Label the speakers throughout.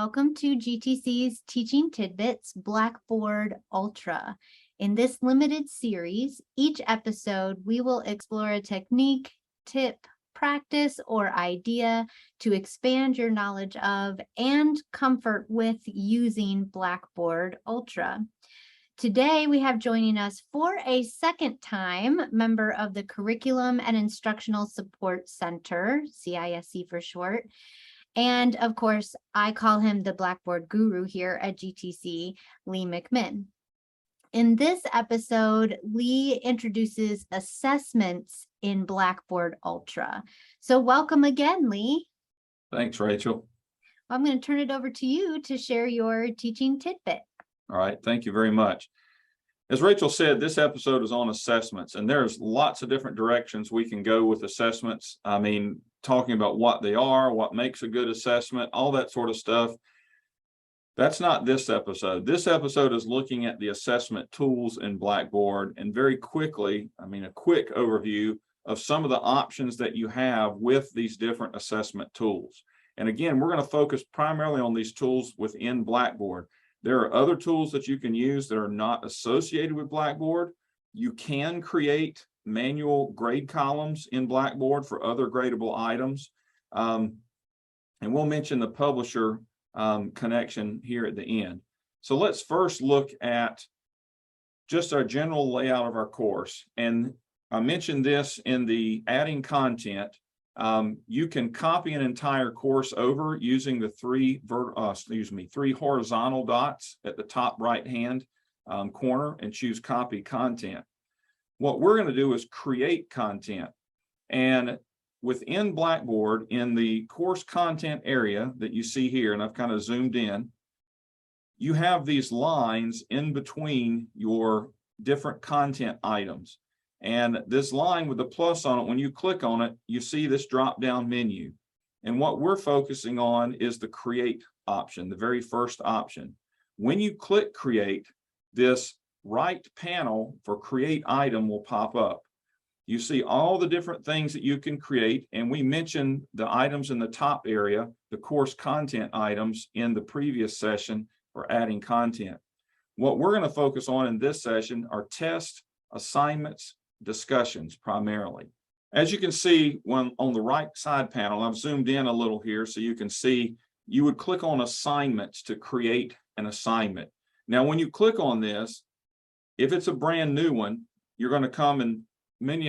Speaker 1: Welcome to GTC's Teaching Tidbits Blackboard Ultra. In this limited series, each episode we will explore a technique, tip, practice, or idea to expand your knowledge of and comfort with using Blackboard Ultra. Today we have joining us for a second time, member of the Curriculum and Instructional Support Center, CISC for short. And of course, I call him the Blackboard guru here at GTC, Lee McMinn. In this episode, Lee introduces assessments in Blackboard Ultra. So welcome again, Lee.
Speaker 2: Thanks, Rachel.
Speaker 1: I'm going to turn it over to you to share your teaching tidbit.
Speaker 2: All right, thank you very much. As Rachel said, this episode is on assessments, and there's lots of different directions we can go with assessments. I mean, talking about what they are, what makes a good assessment, all that sort of stuff. That's not this episode. This episode is looking at the assessment tools in Blackboard, and very quickly, a quick overview of some of the options that you have with these different assessment tools. And again, we're going to focus primarily on these tools within Blackboard. There are other tools that you can use that are not associated with Blackboard. You can create manual grade columns in Blackboard for other gradable items. And we'll mention the publisher connection here at the end. So let's first look at just our general layout of our course. And I mentioned this in the adding content. You can copy an entire course over using the three horizontal dots at the top right hand corner and choose copy content. What we're going to do is create content, and within Blackboard in the course content area that you see here, and I've kind of zoomed in, you have these lines in between your different content items. And this line with the plus on it, when you click on it, you see this drop down menu. And what we're focusing on is the create option, the very first option. When you click create, this right panel for create item will pop up. You see all the different things that you can create. And we mentioned the items in the top area, the course content items in the previous session for adding content. What we're going to focus on in this session are tests, assignments, discussions primarily. As you can see, when on the right side panel, I've zoomed in a little here so you can see, you would click on assignments to create an assignment. Now, when you click on this, if it's a brand new one, you're going to come and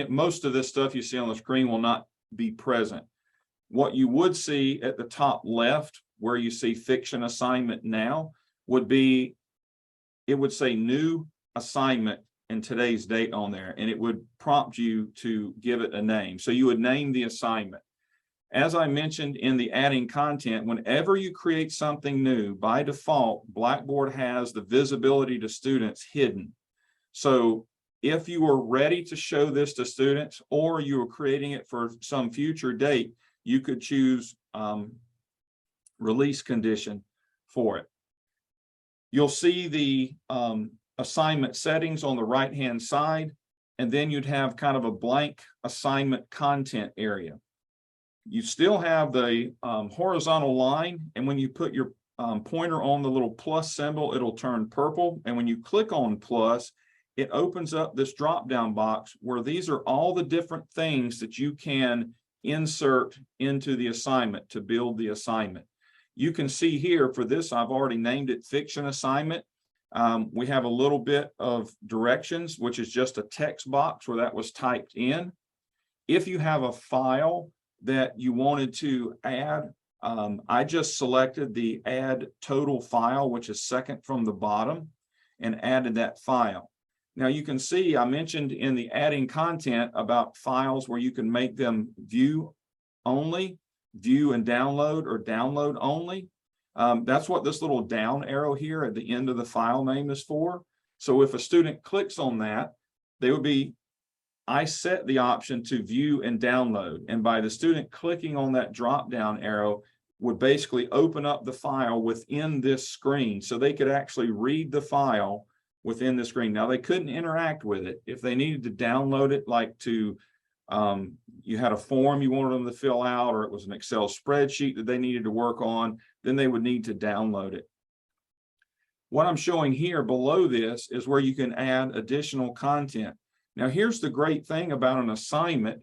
Speaker 2: most of this stuff you see on the screen will not be present. What you would see at the top left, where you see fiction assignment now, would be, it would say new assignment and today's date on there, and it would prompt you to give it a name. So you would name the assignment. As I mentioned in the adding content, whenever you create something new, by default, Blackboard has the visibility to students hidden. So if you were ready to show this to students, or you were creating it for some future date, you could choose release condition for it. You'll see the assignment settings on the right hand side, and then you'd have kind of a blank assignment content area. You still have the horizontal line, and when you put your pointer on the little plus symbol, it'll turn purple, and when you click on plus, it opens up this drop down box where these are all the different things that you can insert into the assignment to build the assignment. You can see here for this, I've already named it fiction assignment. We have a little bit of directions, which is just a text box where that was typed in. If you have a file that you wanted to add, I just selected the add total file, which is second from the bottom, and added that file. Now you can see I mentioned in the adding content about files where you can make them view only, view and download, or download only. That's what this little down arrow here at the end of the file name is for. So if a student clicks on that, I set the option to view and download. And by the student clicking on that drop down arrow would basically open up the file within this screen. So they could actually read the file within the screen. Now they couldn't interact with it. If they needed to download it, like to you had a form you wanted them to fill out, or it was an Excel spreadsheet that they needed to work on, then they would need to download it. What I'm showing here below this is where you can add additional content. Now, here's the great thing about an assignment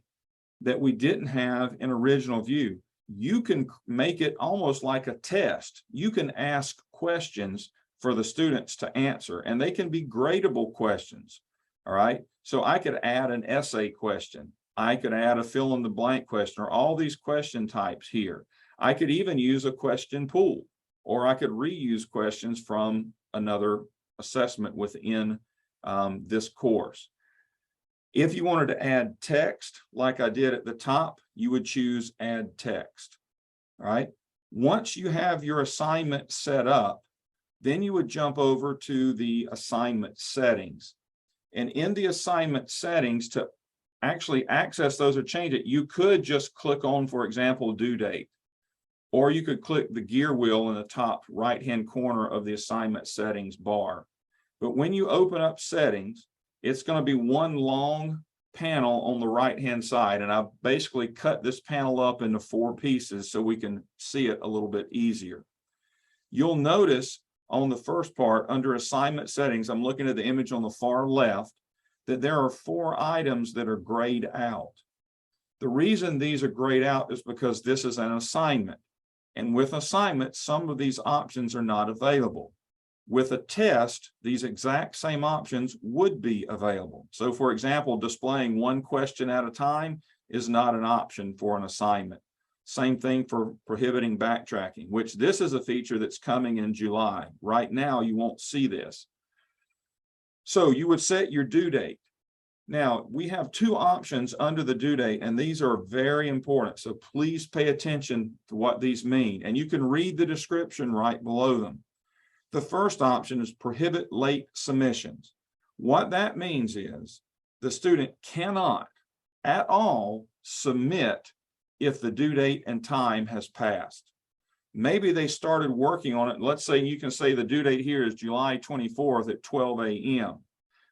Speaker 2: that we didn't have in original view. You can make it almost like a test. You can ask questions for the students to answer, and they can be gradable questions. All right. So I could add an essay question. I could add a fill in the blank question, or all these question types here. I could even use a question pool, or I could reuse questions from another assessment within this course. If you wanted to add text, like I did at the top, you would choose add text. All right. Once you have your assignment set up, then you would jump over to the assignment settings. And in the assignment settings, to actually access those or change it, you could just click on, for example, due date. Or you could click the gear wheel in the top right-hand corner of the assignment settings bar. But when you open up settings, it's going to be one long panel on the right-hand side. And I've basically cut this panel up into 4 pieces so we can see it a little bit easier. You'll notice on the first part, under assignment settings, I'm looking at the image on the far left, that there are 4 items that are grayed out. The reason these are grayed out is because this is an assignment. And with assignments, some of these options are not available. With a test, these exact same options would be available. So for example, displaying 1 question at a time is not an option for an assignment. Same thing for prohibiting backtracking, which this is a feature that's coming in July. Right now, you won't see this. So you would set your due date. Now, we have 2 options under the due date, and these are very important. So please pay attention to what these mean. And you can read the description right below them. The first option is prohibit late submissions. What that means is the student cannot at all submit if the due date and time has passed. Maybe they started working on it. Let's say you can say the due date here is July 24th at 12 a.m.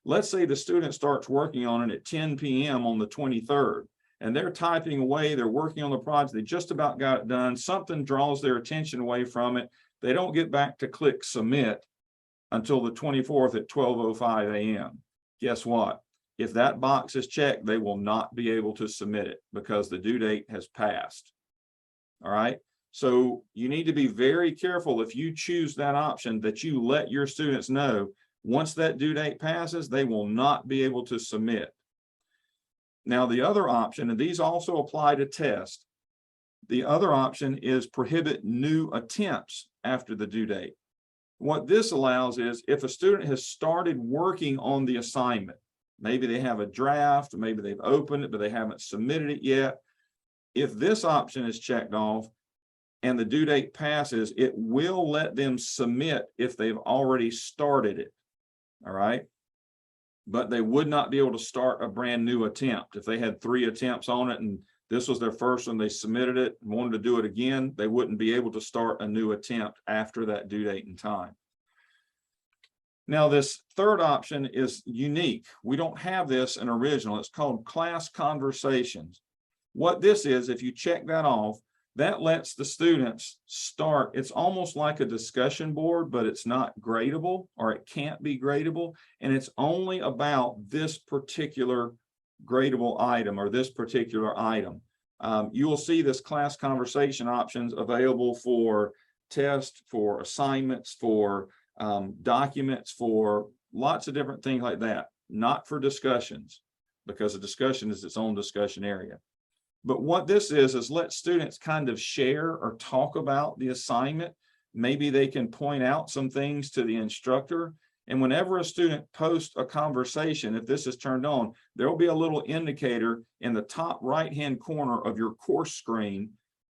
Speaker 2: Let's say the student starts working on it at 10 p.m. on the 23rd, and they're typing away, they're working on the project, they just about got it done, something draws their attention away from it, they don't get back to click submit until the 24th at 12:05 a.m. Guess what? If that box is checked, they will not be able to submit it because the due date has passed. All right. So you need to be very careful if you choose that option, that you let your students know once that due date passes, they will not be able to submit. Now, the other option, and these also apply to tests, the other option is prohibit new attempts after the due date. What this allows is if a student has started working on the assignment, maybe they have a draft, maybe they've opened it, but they haven't submitted it yet. If this option is checked off and the due date passes, it will let them submit if they've already started it. All right. But they would not be able to start a brand new attempt. If they had 3 attempts on it and this was their first one, they submitted it and wanted to do it again, they wouldn't be able to start a new attempt after that due date and time. Now, this third option is unique. We don't have this in original. It's called class conversations. What this is, if you check that off, that lets the students start. It's almost like a discussion board, but it's not gradable, or it can't be gradable. And it's only about this particular gradable item or this particular item. You will see this class conversation options available for tests, for assignments, for documents, for lots of different things like that, not for discussions, because a discussion is its own discussion area. But what this is let students kind of share or talk about the assignment. Maybe they can point out some things to the instructor. And whenever a student posts a conversation, if this is turned on, there will be a little indicator in the top right-hand corner of your course screen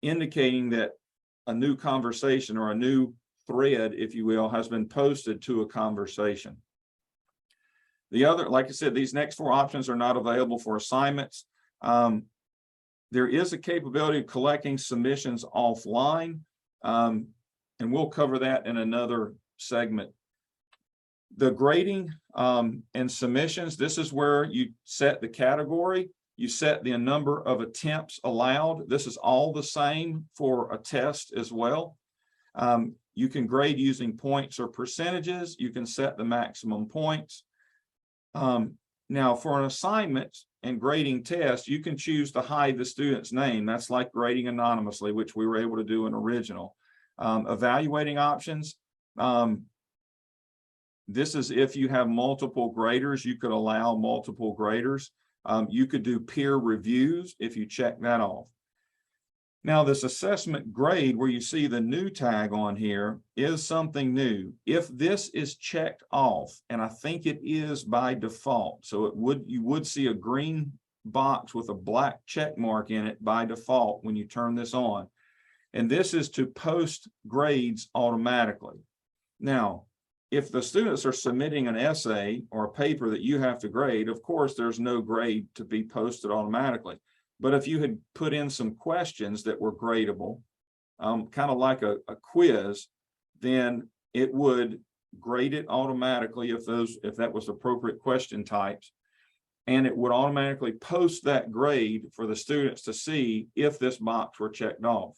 Speaker 2: indicating that a new conversation or a new thread, if you will, has been posted to a conversation. The other, like I said, these next 4 options are not available for assignments. There is a capability of collecting submissions offline, and we'll cover that in another segment. The grading and submissions, this is where you set the category, you set the number of attempts allowed. This is all the same for a test as well. You can grade using points or percentages. You can set the maximum points. Now for an assignment and grading test, you can choose to hide the student's name. That's like grading anonymously, which we were able to do in original. Evaluating options. This is if you have multiple graders, you could allow multiple graders. You could do peer reviews if you check that off. Now, this assessment grade where you see the new tag on here is something new. If this is checked off, and I think it is by default, so you would see a green box with a black check mark in it by default when you turn this on. And this is to post grades automatically. Now, if the students are submitting an essay or a paper that you have to grade, of course, there's no grade to be posted automatically. But if you had put in some questions that were gradable, kind of like a quiz, then it would grade it automatically if that was appropriate question types. And it would automatically post that grade for the students to see if this box were checked off.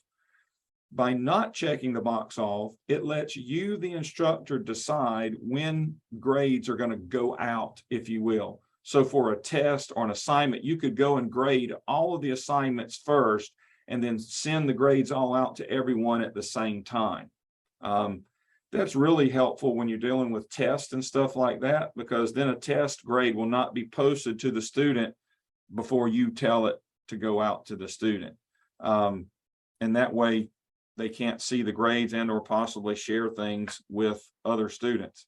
Speaker 2: By not checking the box off, it lets you, the instructor, decide when grades are going to go out, if you will. So for a test or an assignment, you could go and grade all of the assignments first and then send the grades all out to everyone at the same time. That's really helpful when you're dealing with tests and stuff like that, because then a test grade will not be posted to the student before you tell it to go out to the student. And that way they can't see the grades and or possibly share things with other students.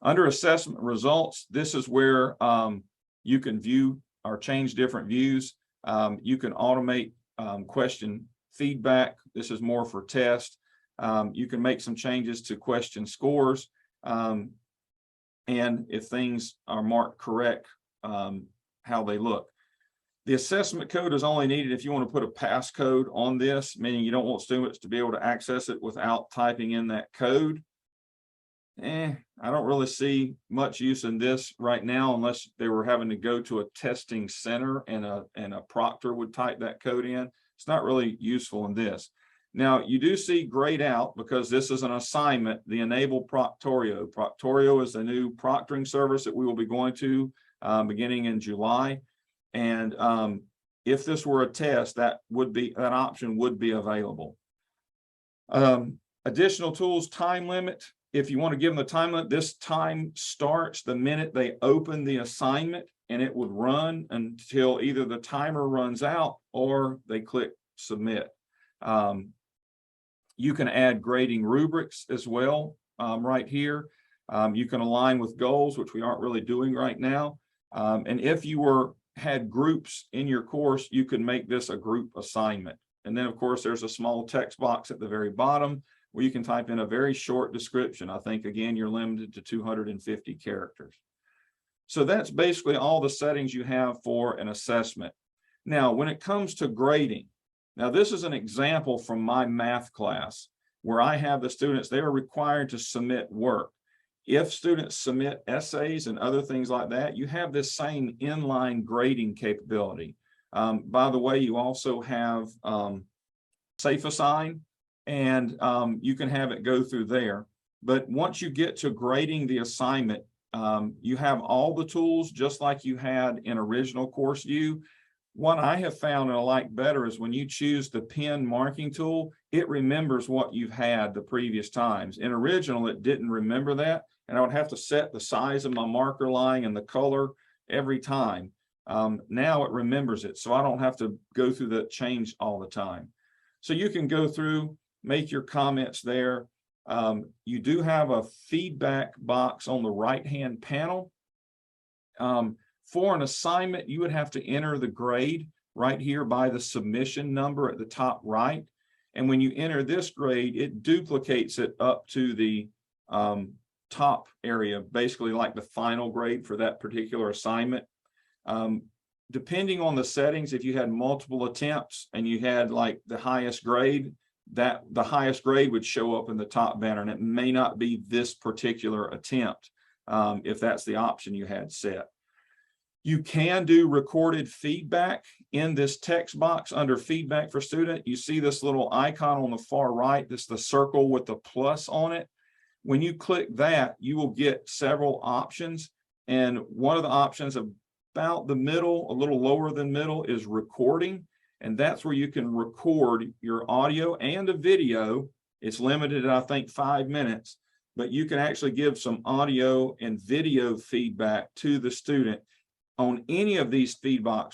Speaker 2: Under assessment results, this is where you can view or change different views. You can automate question feedback. This is more for test. You can make some changes to question scores. And if things are marked correct, how they look. The assessment code is only needed if you want to put a passcode on this, meaning you don't want students to be able to access it without typing in that code. I don't really see much use in this right now unless they were having to go to a testing center and a proctor would type that code in. It's not really useful in this. Now, you do see grayed out because this is an assignment, the Enable Proctorio. Proctorio is a new proctoring service that we will be going to beginning in July. And if this were a test, that option would be available. Additional tools, time limit. If you want to give them the time limit, this time starts the minute they open the assignment, and it would run until either the timer runs out or they click submit. You can add grading rubrics as well right here. You can align with goals, which we aren't really doing right now. And if you had groups in your course, you could make this a group assignment. And then, of course, there's a small text box at the very bottom where you can type in a very short description. I think, again, you're limited to 250 characters. So that's basically all the settings you have for an assessment. Now, when it comes to grading, now this is an example from my math class where I have the students, they are required to submit work. If students submit essays and other things like that, you have this same inline grading capability. By the way, you also have Safe Assign, and you can have it go through there. But once you get to grading the assignment, you have all the tools just like you had in original course view. What I have found and I like better is when you choose the pen marking tool, it remembers what you've had the previous times. In original, it didn't remember that, and I would have to set the size of my marker line and the color every time. Now it remembers it, so I don't have to go through the change all the time. So you can go through, make your comments there. You do have a feedback box on the right-hand panel. For an assignment, you would have to enter the grade right here by the submission number at the top right. And when you enter this grade, it duplicates it up to the top area, basically like the final grade for that particular assignment. Depending on the settings, if you had multiple attempts and you had like the highest grade, that the highest grade would show up in the top banner, and it may not be this particular attempt if that's the option you had set. You can do recorded feedback in this text box under feedback for student. You see this little icon on the far right, this is the circle with the plus on it. When you click that, you will get several options. And one of the options about the middle, a little lower than middle, is recording. And that's where you can record your audio and a video. It's limited, I think, 5 minutes, but you can actually give some audio and video feedback to the student on any of these feedback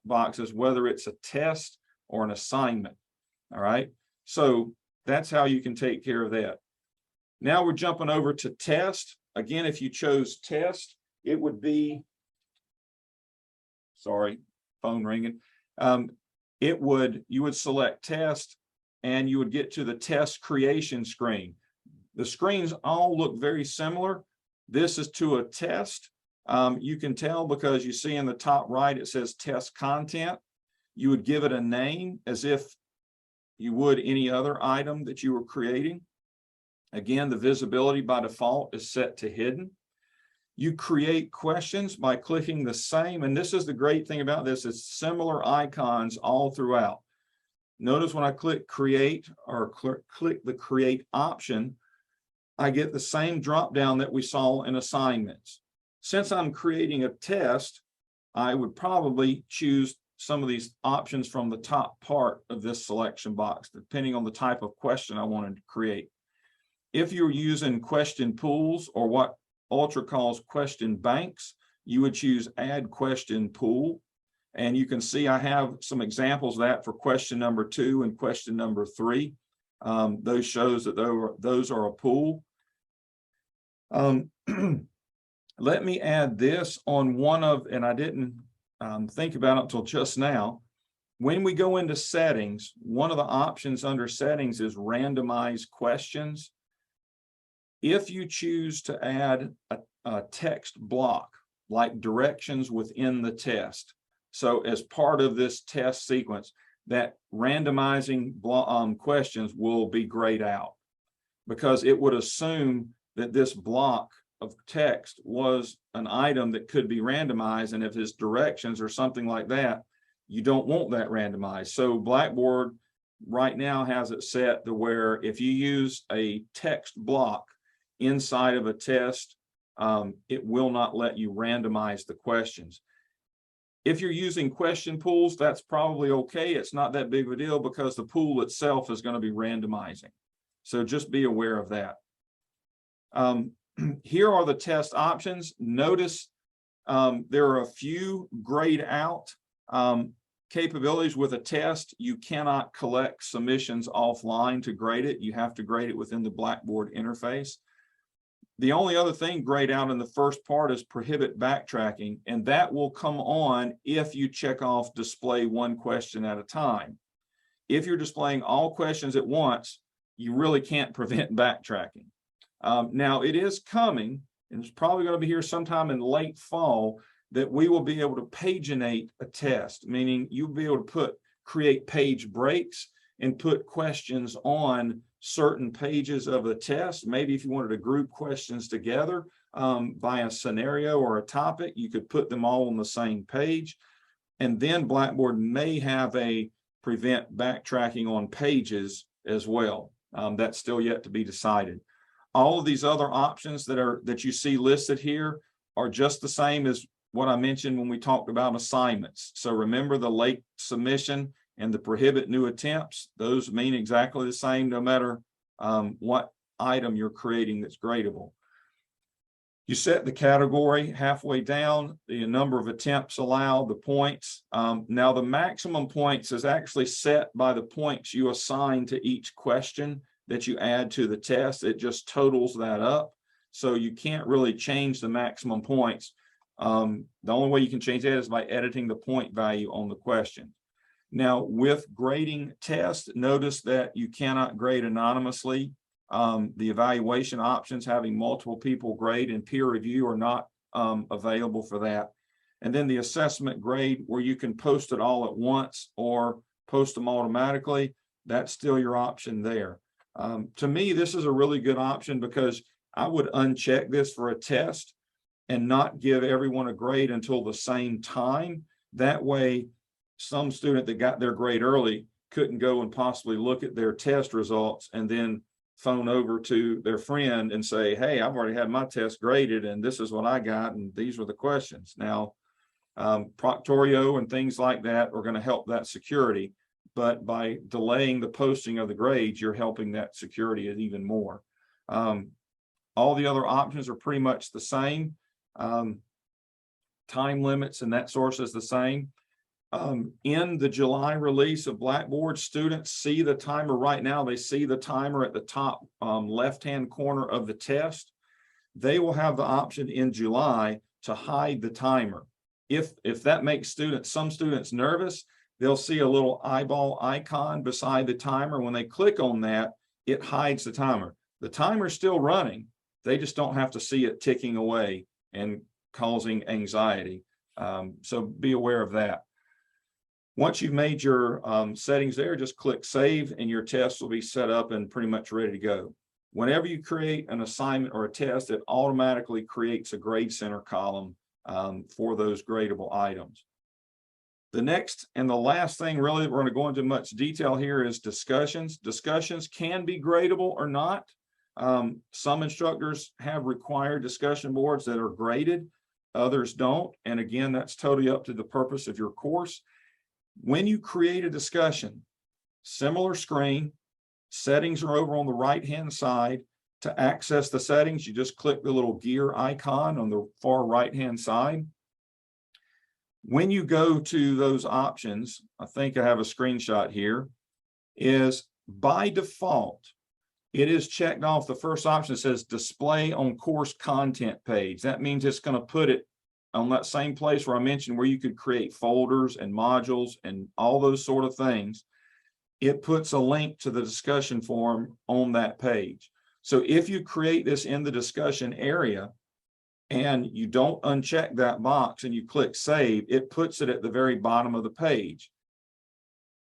Speaker 2: boxes, whether it's a test or an assignment. All right. So that's how you can take care of that. Now we're jumping over to test. Again, if you chose test, it would be, sorry, phone ringing. You would select test and you would get to the test creation screen. The screens all look very similar. This is to a test. You can tell because you see in the top right, it says test content. You would give it a name as if you would any other item that you were creating. Again, the visibility by default is set to hidden. You create questions by clicking the same, and this is the great thing about this, it's similar icons all throughout. Notice when I click create or click the create option, I get the same drop down that we saw in assignments. Since I'm creating a test, I would probably choose some of these options from the top part of this selection box, depending on the type of question I wanted to create. If you're using question pools or what Ultra calls question banks, you would choose add question pool. And you can see I have some examples of that for question number 2 and question number 3. Those shows that those are a pool. Let me add this on one of, and I didn't think about it until just now. When we go into settings, one of the options under settings is randomize questions. If you choose to add a text block, like directions within the test, so as part of this test sequence, that randomizing questions will be grayed out because it would assume that this block of text was an item that could be randomized, and if it's directions or something like that, you don't want that randomized. So Blackboard right now has it set to where if you use a text block inside of a test, it will not let you randomize the questions. If you're using question pools, that's probably okay. It's not that big of a deal because the pool itself is going to be randomizing. So just be aware of that. Here are the test options. Notice there are a few grayed out capabilities with a test. You cannot collect submissions offline to grade it. You have to grade it within the Blackboard interface. The only other thing grayed out in the first part is prohibit backtracking, and that will come on if you check off display one question at a time. If you're displaying all questions at once, you really can't prevent backtracking. Now it is coming, and it's probably going to be here sometime in late fall, that we will be able to paginate a test, meaning you'll be able to create page breaks and put questions on certain pages of the test. Maybe if you wanted to group questions together by a scenario or a topic, you could put them all on the same page. And then Blackboard may have a prevent backtracking on pages as well. That's still yet to be decided. All of these other options that you see listed here are just the same as what I mentioned when we talked about assignments. So remember the late submission and the prohibit new attempts, those mean exactly the same no matter what item you're creating that's gradable. You set the category halfway down, the number of attempts allowed, the points. Now the maximum points is actually set by the points you assign to each question that you add to the test. It just totals that up. So you can't really change the maximum points. The only way you can change that is by editing the point value on the question. Now with grading tests, notice that you cannot grade anonymously. The evaluation options having multiple people grade and peer review are not available for that. And then the assessment grade where you can post it all at once or post them automatically, that's still your option there. To me, this is a really good option because I would uncheck this for a test and not give everyone a grade until the same time. That way, some student that got their grade early couldn't go and possibly look at their test results and then phone over to their friend and say, hey, I've already had my test graded and this is what I got and these were the questions. Now, Proctorio and things like that are going to help that security, but by delaying the posting of the grades, you're helping that security even more. All the other options are pretty much the same. Time limits and that source is the same. In the July release of Blackboard, students see the timer right now. They see the timer at the top left-hand corner of the test. They will have the option in July to hide the timer. If that makes some students nervous, they'll see a little eyeball icon beside the timer. When they click on that, it hides the timer. The timer's still running. They just don't have to see it ticking away and causing anxiety. So be aware of that. Once you've made your settings there, just click save and your test will be set up and pretty much ready to go. Whenever you create an assignment or a test, it automatically creates a grade center column for those gradable items. The next and the last thing really we're going to go into much detail here is discussions. Discussions can be gradable or not. Some instructors have required discussion boards that are graded, others don't. And again, that's totally up to the purpose of your course. When you create a discussion, similar screen, settings are over on the right-hand side. To access the settings, you just click the little gear icon on the far right-hand side. When you go to those options, I think I have a screenshot here, is by default, it is checked off. The first option says display on course content page. That means it's going to put it on that same place where I mentioned where you could create folders and modules and all those sort of things. It puts a link to the discussion forum on that page. So if you create this in the discussion area and you don't uncheck that box and you click save, it puts it at the very bottom of the page.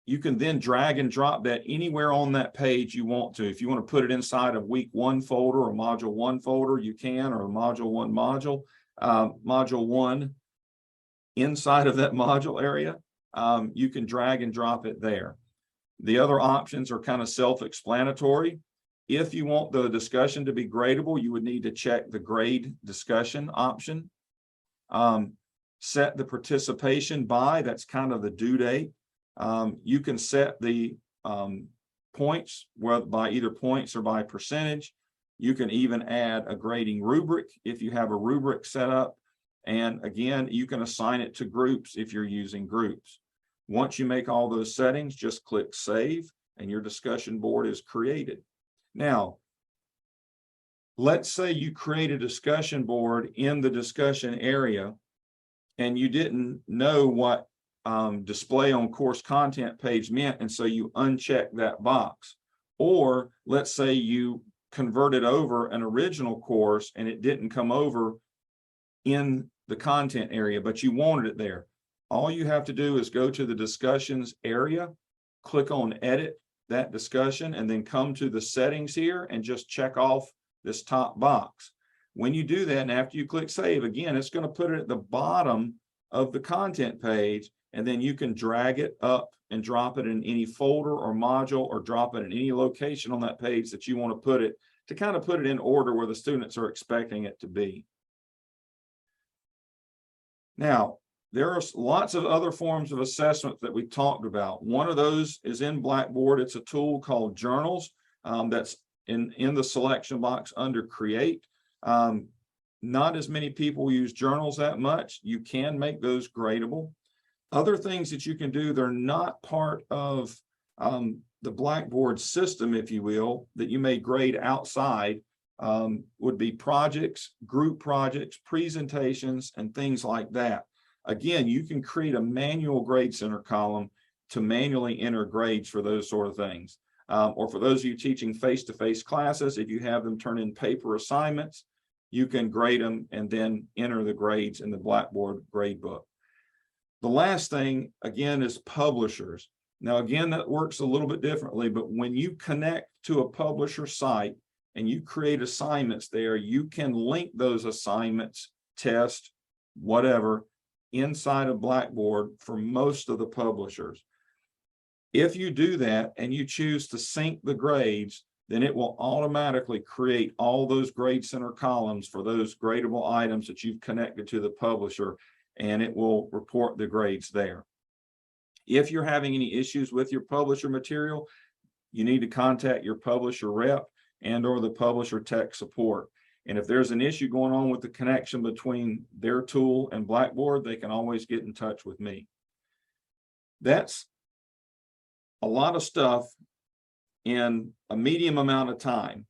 Speaker 2: You can then drag and drop that anywhere on that page you want to. If you want to put it inside of week 1 folder or module 1 folder, you can, or module 1 module 1 inside of that module area, you can drag and drop it there. The other options are kind of self-explanatory. If you want the discussion to be gradable, you would need to check the grade discussion option. Set the participation by, that's kind of the due date. You can set the points, whether by either points or by percentage. You can even add a grading rubric if you have a rubric set up. And again, you can assign it to groups if you're using groups. Once you make all those settings, just click save and your discussion board is created. Now, let's say you create a discussion board in the discussion area and you didn't know what display on course content page meant, and so you uncheck that box. Or let's say you converted over an original course and it didn't come over in the content area, but you wanted it there. All you have to do is go to the discussions area, click on edit that discussion, and then come to the settings here and just check off this top box. When you do that, and after you click save, again, it's going to put it at the bottom of the content page, and then you can drag it up and drop it in any folder or module, or drop it in any location on that page that you want to put it, to kind of put it in order where the students are expecting it to be. Now, there are lots of other forms of assessment that we talked about. One of those is in Blackboard. It's a tool called Journals that's in the selection box under Create. Not as many people use journals that much. You can make those gradable. Other things that you can do, they're not part of the Blackboard system, if you will, that you may grade outside, would be projects, group projects, presentations, and things like that. Again, you can create a manual grade center column to manually enter grades for those sort of things. Or for those of you teaching face-to-face classes, if you have them turn in paper assignments, you can grade them and then enter the grades in the Blackboard grade book. The last thing, again, is publishers. Now, again, that works a little bit differently, but when you connect to a publisher site and you create assignments there, you can link those assignments test, whatever, inside of Blackboard for most of the publishers. If you do that and you choose to sync the grades, then it will automatically create all those grade center columns for those gradable items that you've connected to the publisher, and it will report the grades there. If you're having any issues with your publisher material, you need to contact your publisher rep and or the publisher tech support. And if there's an issue going on with the connection between their tool and Blackboard, they can always get in touch with me. That's a lot of stuff in a medium amount of time,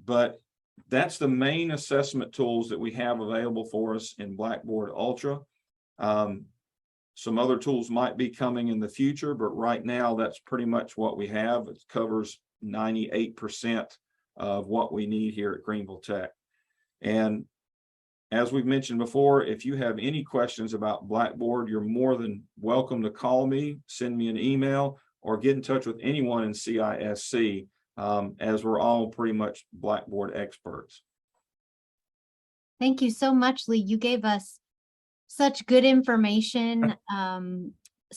Speaker 2: but that's the main assessment tools that we have available for us in Blackboard Ultra. Some other tools might be coming in the future, but right now that's pretty much what we have. It covers 98% of what we need here at Greenville Tech. And as we've mentioned before, if you have any questions about Blackboard, you're more than welcome to call me, send me an email, or get in touch with anyone in CISC, as we're all pretty much Blackboard experts.
Speaker 1: Thank you so much, Lee. You gave us such good information, some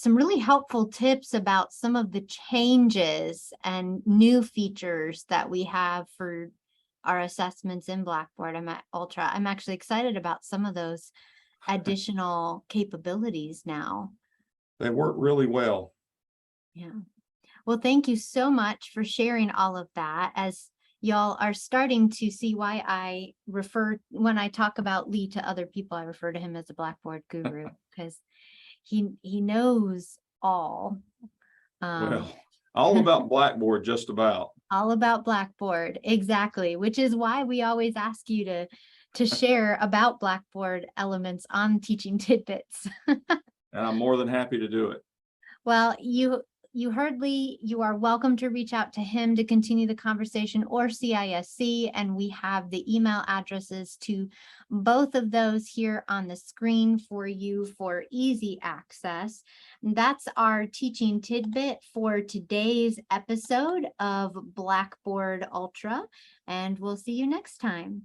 Speaker 1: really helpful tips about some of the changes and new features that we have for our assessments in Blackboard Ultra. I'm actually excited about some of those additional capabilities now.
Speaker 2: They work really well.
Speaker 1: Yeah. Well, thank you so much for sharing all of that. As y'all are starting to see why I refer, when I talk about Lee to other people, I refer to him as a Blackboard guru, because he knows all.
Speaker 2: Well, all about Blackboard, just about.
Speaker 1: All about Blackboard, exactly, which is why we always ask you to share about Blackboard elements on Teaching Tidbits.
Speaker 2: And I'm more than happy to do it.
Speaker 1: Well, you heard Lee. You are welcome to reach out to him to continue the conversation, or CISC, and we have the email addresses to both of those here on the screen for you for easy access. And that's our teaching tidbit for today's episode of Blackboard Ultra, and we'll see you next time.